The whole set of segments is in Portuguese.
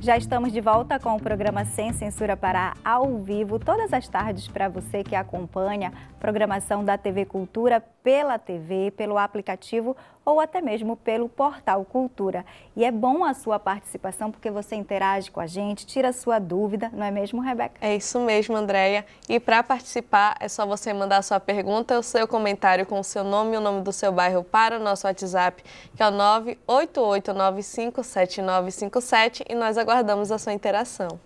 Já estamos de volta com o programa Sem Censura Pará ao vivo, todas as tardes para você que acompanha a programação da TV Cultura pela TV, pelo aplicativo ou até mesmo pelo portal Cultura. E é bom a sua participação porque você interage com a gente, tira a sua dúvida, não é mesmo, Rebeca? É isso mesmo, Andréia. E para participar é só você mandar a sua pergunta, o seu comentário com o seu nome e o nome do seu bairro para o nosso WhatsApp, que é o 988957957, e nós aguardamos a sua interação.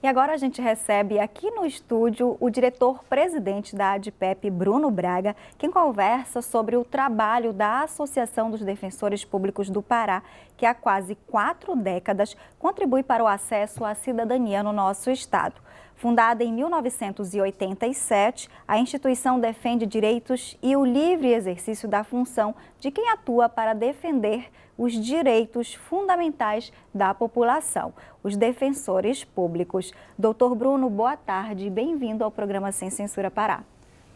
E agora a gente recebe aqui no estúdio o diretor-presidente da ADPEP, Bruno Braga, quem conversa sobre o trabalho da Associação dos Defensores Públicos do Pará, que há quase 4 décadas contribui para o acesso à cidadania no nosso estado. Fundada em 1987, a instituição defende direitos e o livre exercício da função de quem atua para defender os direitos fundamentais da população, os defensores públicos. Doutor Bruno, boa tarde e bem-vindo ao programa Sem Censura Pará.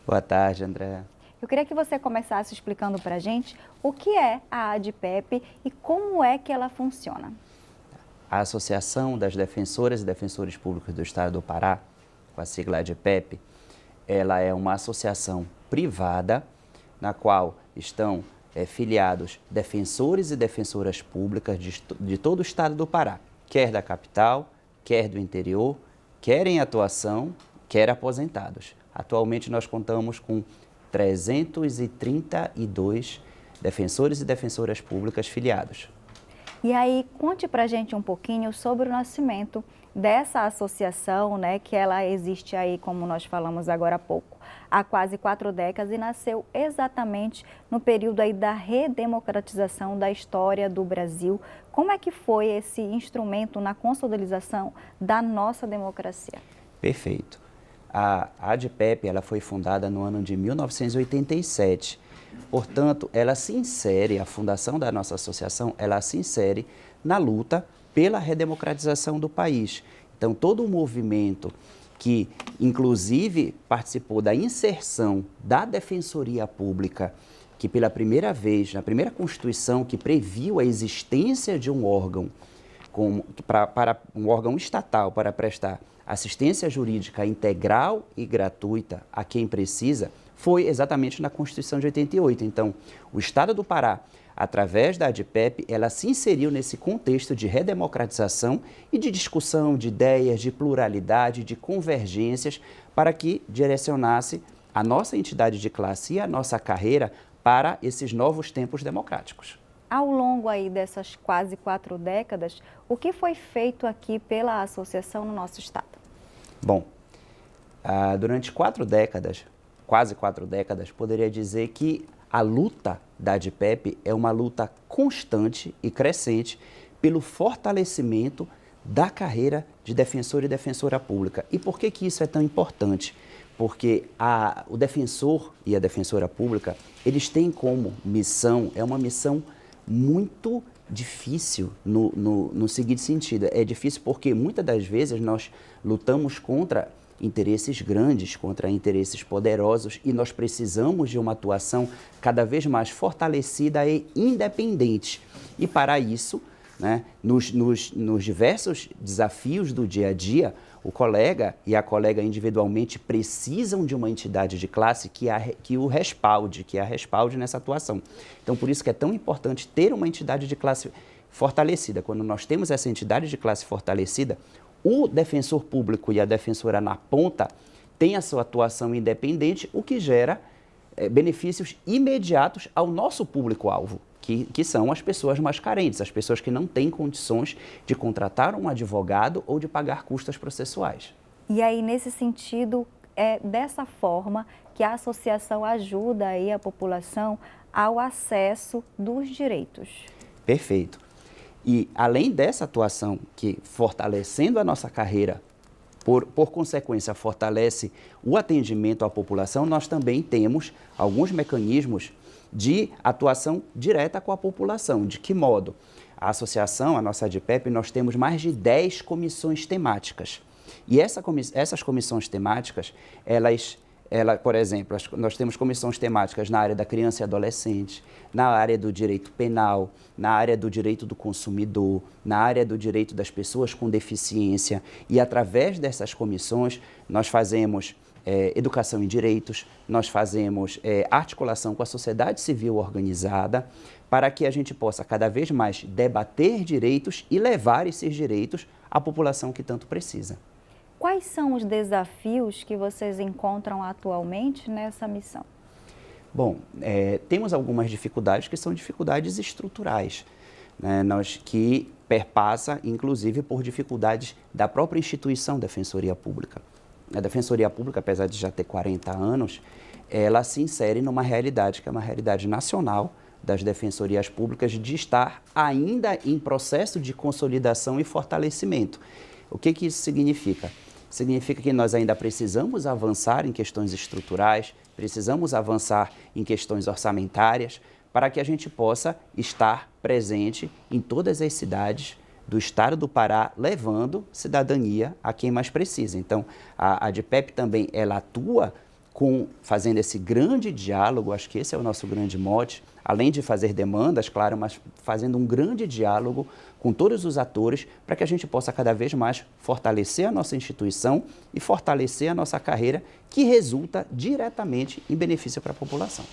Boa tarde, Andréa. Eu queria que você começasse explicando para a gente o que é a ADPEP e como é que ela funciona. A Associação das Defensoras e Defensores Públicos do Estado do Pará, com a sigla ADPEP, ela é uma associação privada na qual estão filiados defensores e defensoras públicas de todo o estado do Pará, quer da capital, quer do interior, quer em atuação, quer aposentados. Atualmente nós contamos com 332 defensores e defensoras públicas filiados. E aí, conte pra gente um pouquinho sobre o nascimento dessa associação, né, que ela existe aí, como nós falamos agora há pouco, há quase 4 décadas e nasceu exatamente no período aí da redemocratização da história do Brasil. Como é que foi esse instrumento na consolidação da nossa democracia? Perfeito. A ADPEP, ela foi fundada no ano de 1987. Portanto, ela se insere, a fundação da nossa associação, ela se insere na luta pela redemocratização do país. Então, todo o movimento que, inclusive, participou da inserção da Defensoria Pública, que pela primeira vez, na primeira Constituição, que previu a existência de um órgão, para um órgão estatal para prestar assistência jurídica integral e gratuita a quem precisa, foi exatamente na Constituição de 88. Então, o Estado do Pará, através da ADPEP, ela se inseriu nesse contexto de redemocratização e de discussão de ideias, de pluralidade, de convergências, para que direcionasse a nossa entidade de classe e a nossa carreira para esses novos tempos democráticos. Ao longo aí dessas quase 4 décadas, o que foi feito aqui pela associação no nosso estado? Bom, durante 4 décadas, quase 4 décadas, poderia dizer que a luta da ADPEP é uma luta constante e crescente pelo fortalecimento da carreira de defensor e defensora pública. E por que isso é tão importante? Porque o defensor e a defensora pública, eles têm como missão, é uma missão muito difícil no seguinte sentido. É difícil porque muitas das vezes nós lutamos contra interesses grandes, contra interesses poderosos, e nós precisamos de uma atuação cada vez mais fortalecida e independente. E para isso, né, nos diversos desafios do dia a dia, o colega e a colega individualmente precisam de uma entidade de classe que o respalde, que a respalde nessa atuação. Então, por isso que é tão importante ter uma entidade de classe fortalecida. Quando nós temos essa entidade de classe fortalecida, o defensor público e a defensora na ponta têm a sua atuação independente, o que gera benefícios imediatos ao nosso público-alvo, que são as pessoas mais carentes, as pessoas que não têm condições de contratar um advogado ou de pagar custas processuais. E aí, nesse sentido, é dessa forma que a associação ajuda aí a população ao acesso dos direitos. Perfeito. E além dessa atuação que, fortalecendo a nossa carreira, por consequência, fortalece o atendimento à população, nós também temos alguns mecanismos de atuação direta com a população. De que modo? A associação, a nossa ADPEP, nós temos mais de 10 comissões temáticas. E essas comissões temáticas, elas ela, por exemplo, nós temos comissões temáticas na área da criança e adolescente, na área do direito penal, na área do direito do consumidor, na área do direito das pessoas com deficiência. E através dessas comissões, nós fazemos educação em direitos, nós fazemos articulação com a sociedade civil organizada, para que a gente possa cada vez mais debater direitos e levar esses direitos à população que tanto precisa. Quais são os desafios que vocês encontram atualmente nessa missão? Bom, temos algumas dificuldades que são dificuldades estruturais, né, que perpassa, inclusive, por dificuldades da própria instituição Defensoria Pública. A Defensoria Pública, apesar de já ter 40 anos, ela se insere numa realidade que é uma realidade nacional das defensorias públicas de estar ainda em processo de consolidação e fortalecimento. O que isso significa? Significa que nós ainda precisamos avançar em questões estruturais, precisamos avançar em questões orçamentárias, para que a gente possa estar presente em todas as cidades do estado do Pará, levando cidadania a quem mais precisa. Então, a ADPEP também ela atua fazendo esse grande diálogo, acho que esse é o nosso grande mote, além de fazer demandas, claro, mas fazendo um grande diálogo com todos os atores para que a gente possa cada vez mais fortalecer a nossa instituição e fortalecer a nossa carreira, que resulta diretamente em benefício para a população.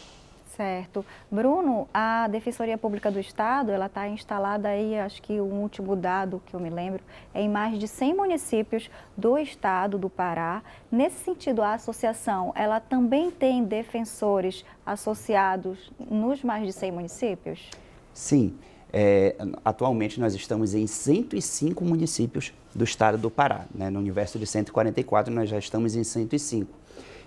Certo. Bruno, a Defensoria Pública do Estado, ela está instalada aí, acho que o último dado que eu me lembro, é em mais de 100 municípios do estado do Pará. Nesse sentido, a associação, ela também tem defensores associados nos mais de 100 municípios? Sim. Atualmente nós estamos em 105 municípios do estado do Pará, né? No universo de 144 nós já estamos em 105.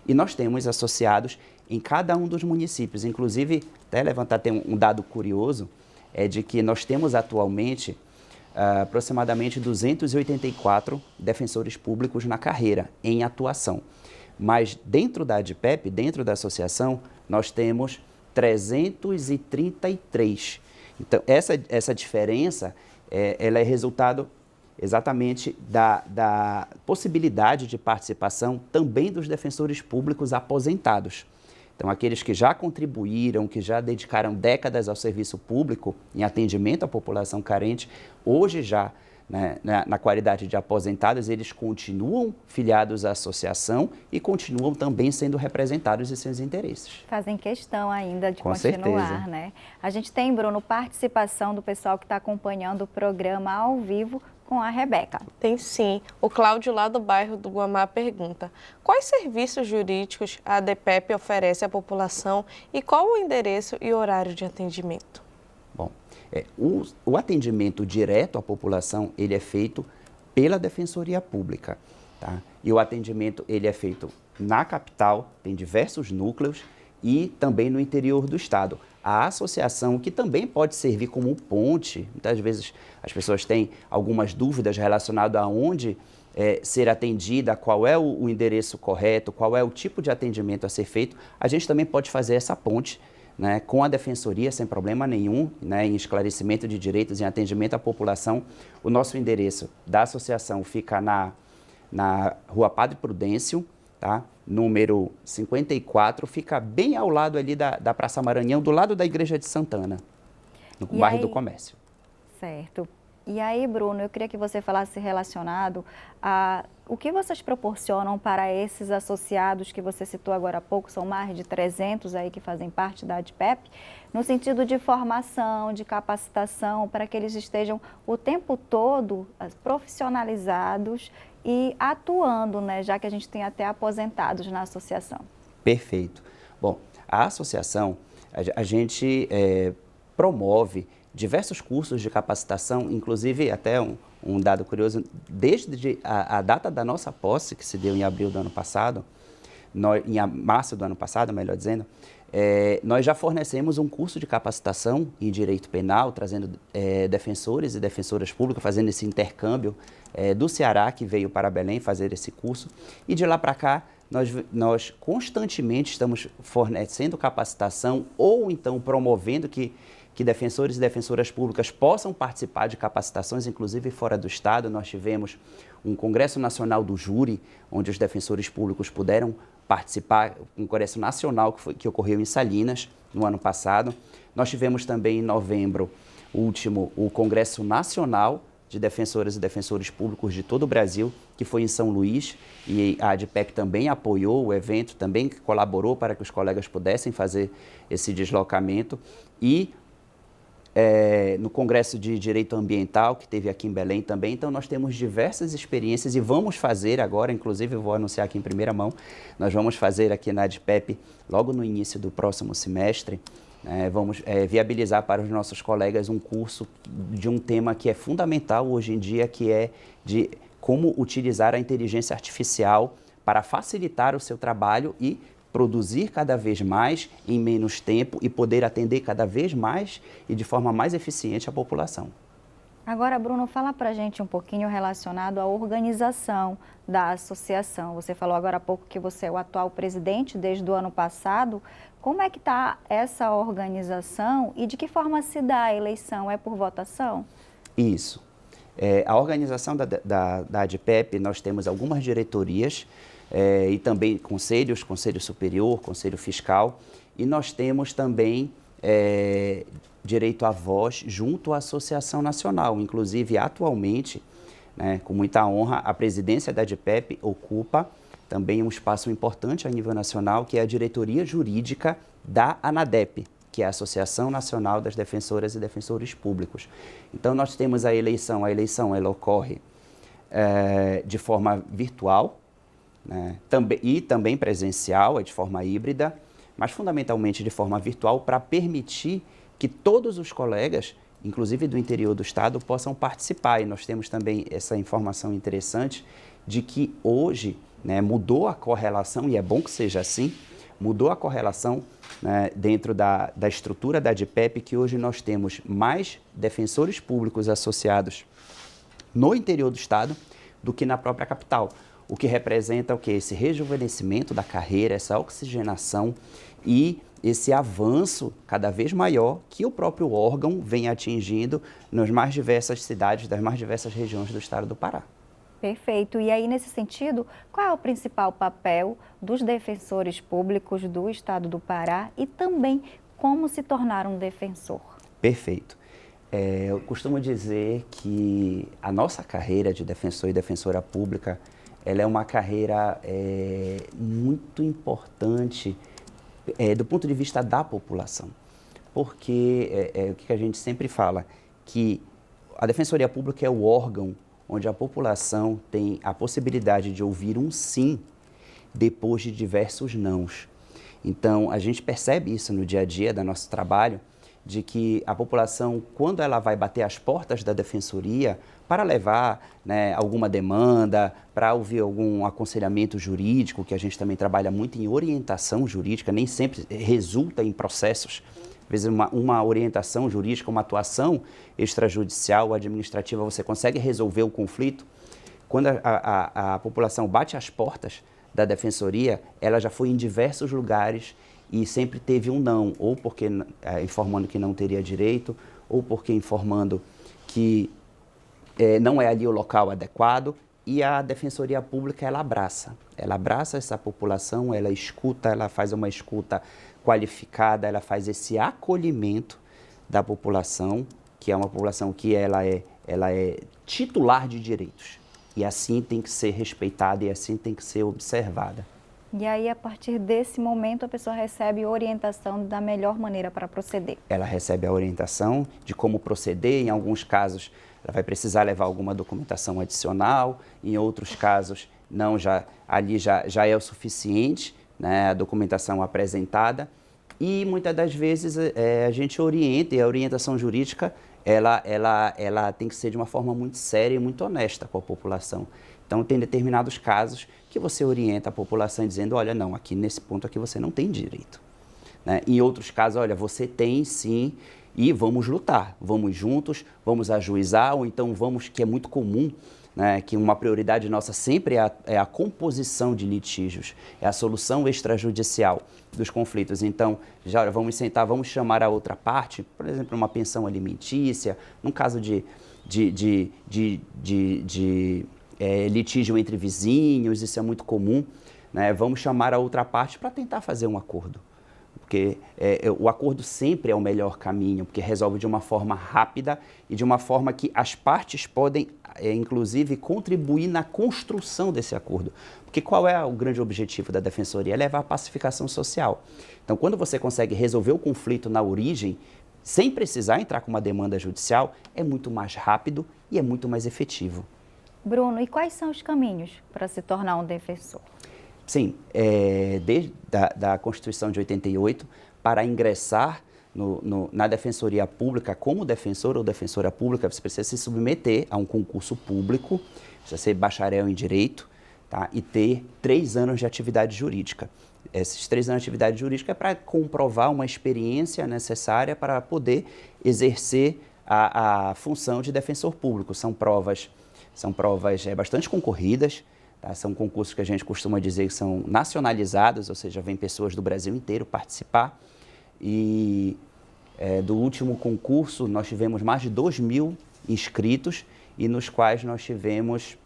E nós temos associados em cada um dos municípios. Inclusive, até levantar um dado curioso, é de que nós temos atualmente aproximadamente 284 defensores públicos na carreira, em atuação. Mas dentro da ADPEP, dentro da associação, nós temos 333. Então, essa diferença, ela é resultado exatamente da possibilidade de participação também dos defensores públicos aposentados. Então, aqueles que já contribuíram, que já dedicaram décadas ao serviço público em atendimento à população carente, hoje já, né, na qualidade de aposentados, eles continuam filiados à associação e continuam também sendo representados em seus interesses. Fazem questão ainda de Com continuar, certeza. né? A gente tem, Bruno, participação do pessoal que está acompanhando o programa ao vivo com a Rebeca. Tem sim. O Cláudio, lá do bairro do Guamá, pergunta: quais serviços jurídicos a ADPEP oferece à população e qual o endereço e horário de atendimento? Bom, o atendimento direto à população, ele é feito pela Defensoria Pública, tá? E o atendimento, ele é feito na capital, tem diversos núcleos, e também no interior do estado. A associação, que também pode servir como ponte, muitas vezes as pessoas têm algumas dúvidas relacionadas a onde ser atendida, qual é o endereço correto, qual é o tipo de atendimento a ser feito, a gente também pode fazer essa ponte, né, com a Defensoria, sem problema nenhum, né, em esclarecimento de direitos, em atendimento à população. O nosso endereço da associação fica na Rua Padre Prudêncio, tá? Número 54, fica bem ao lado ali da Praça Maranhão, do lado da Igreja de Santana, no bairro do Comércio. Certo. E aí, Bruno, eu queria que você falasse relacionado a o que vocês proporcionam para esses associados que você citou agora há pouco, são mais de 300 aí que fazem parte da ADPEP, no sentido de formação, de capacitação, para que eles estejam o tempo todo profissionalizados e atuando, né, já que a gente tem até aposentados na associação. Perfeito. Bom, a associação, a gente promove diversos cursos de capacitação, inclusive até um dado curioso, desde a data da nossa posse, que se deu em abril do ano passado, em março do ano passado, melhor dizendo, nós já fornecemos um curso de capacitação em direito penal, trazendo defensores e defensoras públicas, fazendo esse intercâmbio do Ceará, que veio para Belém fazer esse curso, e de lá para cá, nós constantemente estamos fornecendo capacitação ou então promovendo que defensores e defensoras públicas possam participar de capacitações, inclusive fora do estado. Nós tivemos um Congresso Nacional do Júri, onde os defensores públicos puderam participar do Congresso Nacional que ocorreu em Salinas no ano passado. Nós tivemos também em novembro último o Congresso Nacional de Defensoras e Defensores Públicos de todo o Brasil, que foi em São Luís, e a ADPEP também apoiou o evento, também colaborou para que os colegas pudessem fazer esse deslocamento. E no Congresso de Direito Ambiental, que teve aqui em Belém também. Então, nós temos diversas experiências e vamos fazer agora, inclusive eu vou anunciar aqui em primeira mão, nós vamos fazer aqui na ADPEP, logo no início do próximo semestre, vamos viabilizar para os nossos colegas um curso de um tema que é fundamental hoje em dia, que é de como utilizar a inteligência artificial para facilitar o seu trabalho e produzir cada vez mais em menos tempo e poder atender cada vez mais e de forma mais eficiente a população. Agora, Bruno, fala para a gente um pouquinho relacionado à organização da associação. Você falou agora há pouco que você é o atual presidente desde o ano passado. Como é que está essa organização e de que forma se dá a eleição? É por votação? Isso. A organização da ADPEP, nós temos algumas diretorias e também Conselho Superior, Conselho Fiscal, e nós temos também direito à voz junto à Associação Nacional. Inclusive, atualmente, com muita honra, a presidência da ADPEP ocupa também um espaço importante a nível nacional, que é a diretoria jurídica da ANADEP, que é a Associação Nacional das Defensoras e Defensores Públicos. Então, nós temos a eleição ela ocorre de forma virtual, e também presencial, de forma híbrida, mas fundamentalmente de forma virtual, para permitir que todos os colegas, inclusive do interior do estado, possam participar. E nós temos também essa informação interessante de que hoje mudou a correlação, e é bom que seja assim, mudou a correlação dentro da estrutura da ADPEP, que hoje nós temos mais defensores públicos associados no interior do estado do que na própria capital. O que representa o quê? Esse rejuvenescimento da carreira, essa oxigenação e esse avanço cada vez maior que o próprio órgão vem atingindo nas mais diversas cidades, das mais diversas regiões do estado do Pará. Perfeito. E aí, nesse sentido, qual é o principal papel dos defensores públicos do estado do Pará e também como se tornar um defensor? Perfeito. Eu costumo dizer que a nossa carreira de defensor e defensora pública, ela é uma carreira muito importante do ponto de vista da população. Porque o que a gente sempre fala, que a Defensoria Pública é o órgão onde a população tem a possibilidade de ouvir um sim depois de diversos nãos. Então, a gente percebe isso no dia a dia do nosso trabalho, de que a população, quando ela vai bater as portas da Defensoria para levar alguma demanda, para ouvir algum aconselhamento jurídico, que a gente também trabalha muito em orientação jurídica, nem sempre resulta em processos. Às vezes uma orientação jurídica, uma atuação extrajudicial ou administrativa, você consegue resolver o conflito. Quando a população bate as portas da Defensoria, ela já foi em diversos lugares e sempre teve um não, ou porque informando que não teria direito, ou porque informando que não é ali o local adequado. E a Defensoria Pública, ela abraça essa população, ela escuta, ela faz uma escuta qualificada, ela faz esse acolhimento da população, que é uma população que ela é titular de direitos. E assim tem que ser respeitada e assim tem que ser observada. E aí, a partir desse momento, a pessoa recebe orientação da melhor maneira para proceder. Ela recebe a orientação de como proceder. Em alguns casos, ela vai precisar levar alguma documentação adicional. Em outros casos, não, ali já é o suficiente, a documentação apresentada. E muitas das vezes a gente orienta, e a orientação jurídica ela tem que ser de uma forma muito séria e muito honesta com a população. Então, tem determinados casos que você orienta a população dizendo, olha, não, aqui nesse ponto aqui você não tem direito. Em outros casos, olha, você tem sim, e vamos lutar, vamos juntos, vamos ajuizar, ou então vamos, que é muito comum, que uma prioridade nossa sempre é a composição de litígios, é a solução extrajudicial dos conflitos. Então, já vamos sentar, vamos chamar a outra parte, por exemplo, uma pensão alimentícia, num caso de litígio entre vizinhos, isso é muito comum. né, vamos chamar a outra parte para tentar fazer um acordo. Porque o acordo sempre é o melhor caminho, porque resolve de uma forma rápida e de uma forma que as partes podem, inclusive, contribuir na construção desse acordo. Porque qual é o grande objetivo da Defensoria? É levar a pacificação social. Então, quando você consegue resolver o conflito na origem, sem precisar entrar com uma demanda judicial, é muito mais rápido e é muito mais efetivo. Bruno, e quais são os caminhos para se tornar um defensor? Sim, desde da Constituição de 88, para ingressar na Defensoria Pública como defensor ou defensora pública, você precisa se submeter a um concurso público, precisa ser bacharel em Direito, tá? E ter 3 anos de atividade jurídica. Esses 3 anos de atividade jurídica é para comprovar uma experiência necessária para poder exercer a função de defensor público. São provas bastante concorridas. São concursos que a gente costuma dizer que são nacionalizados, ou seja, vem pessoas do Brasil inteiro participar. E do último concurso, nós tivemos mais de 2.000 inscritos e nos quais nós tivemos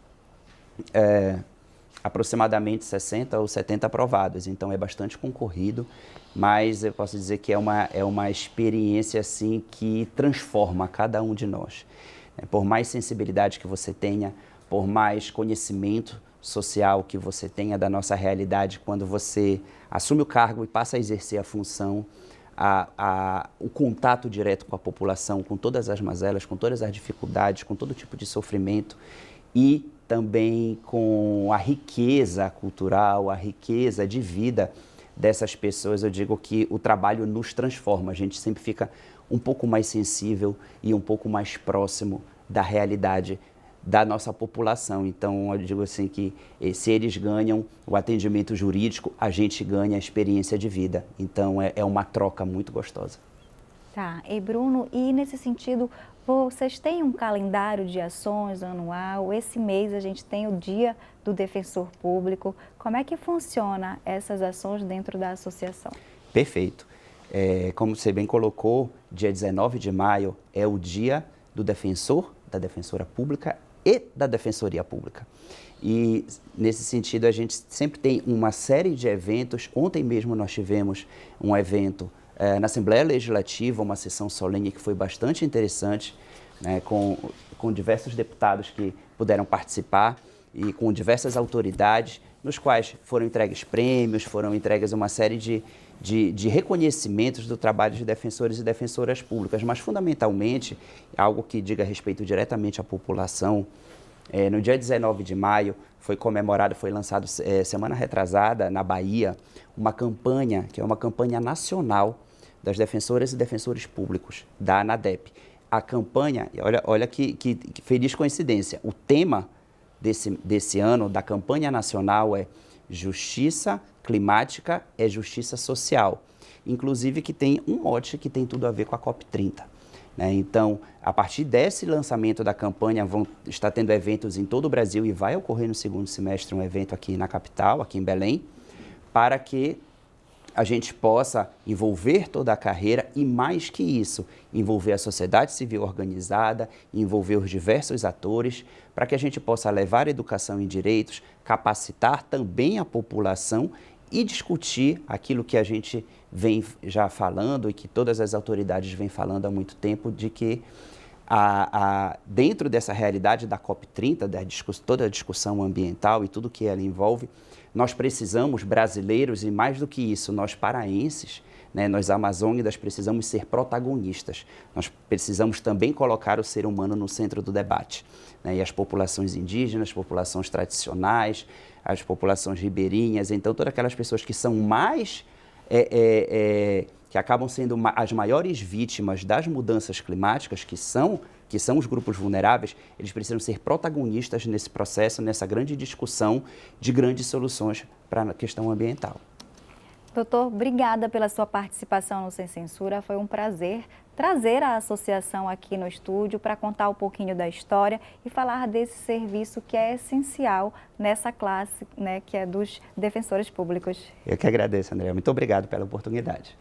aproximadamente 60 ou 70 aprovados. Então, é bastante concorrido, mas eu posso dizer que é uma experiência assim, que transforma cada um de nós. Por mais sensibilidade que você tenha, por mais conhecimento social que você tenha da nossa realidade, quando você assume o cargo e passa a exercer a função, o contato direto com a população, com todas as mazelas, com todas as dificuldades, com todo tipo de sofrimento e também com a riqueza cultural, a riqueza de vida dessas pessoas, eu digo que o trabalho nos transforma, a gente sempre fica um pouco mais sensível e um pouco mais próximo da realidade da nossa população. Então, eu digo assim que se eles ganham o atendimento jurídico, a gente ganha a experiência de vida. Então, é uma troca muito gostosa. Tá. E Bruno, e nesse sentido, vocês têm um calendário de ações anual? Esse mês a gente tem o Dia do Defensor Público. Como é que funciona essas ações dentro da associação? Perfeito. Como você bem colocou, dia 19 de maio é o Dia do Defensor, da Defensora Pública e da Defensoria Pública. E, nesse sentido, a gente sempre tem uma série de eventos. Ontem mesmo nós tivemos um evento na Assembleia Legislativa, uma sessão solene que foi bastante interessante, né, com diversos deputados que puderam participar e com diversas autoridades, nos quais foram entregues prêmios, foram entregues uma série de reconhecimentos do trabalho de defensores e defensoras públicas, mas fundamentalmente, algo que diga respeito diretamente à população. No dia 19 de maio foi lançado semana retrasada na Bahia, uma campanha, que é uma campanha nacional das defensoras e defensores públicos, da ANADEP. A campanha, olha que feliz coincidência, o tema desse ano da campanha nacional é Justiça Climática é Justiça Social, inclusive que tem um mote que tem tudo a ver com a COP30. Né? Então, a partir desse lançamento da campanha, vão estar tendo eventos em todo o Brasil e vai ocorrer no segundo semestre um evento aqui na capital, aqui em Belém, para que a gente possa envolver toda a carreira e, mais que isso, envolver a sociedade civil organizada, envolver os diversos atores, para que a gente possa levar a educação em direitos, capacitar também a população e discutir aquilo que a gente vem já falando e que todas as autoridades vêm falando há muito tempo, de que dentro dessa realidade da COP30, toda a discussão ambiental e tudo que ela envolve, nós precisamos, brasileiros, e mais do que isso, nós paraenses, né, nós amazônidas, precisamos ser protagonistas. Nós precisamos também colocar o ser humano no centro do debate. Né, e as populações indígenas, as populações tradicionais, as populações ribeirinhas, então todas aquelas pessoas que são mais, que acabam sendo as maiores vítimas das mudanças climáticas, que são os grupos vulneráveis, eles precisam ser protagonistas nesse processo, nessa grande discussão de grandes soluções para a questão ambiental. Doutor, obrigada pela sua participação no Sem Censura. Foi um prazer trazer a associação aqui no estúdio para contar um pouquinho da história e falar desse serviço que é essencial nessa classe, né, que é dos defensores públicos. Eu que agradeço, André. Muito obrigado pela oportunidade.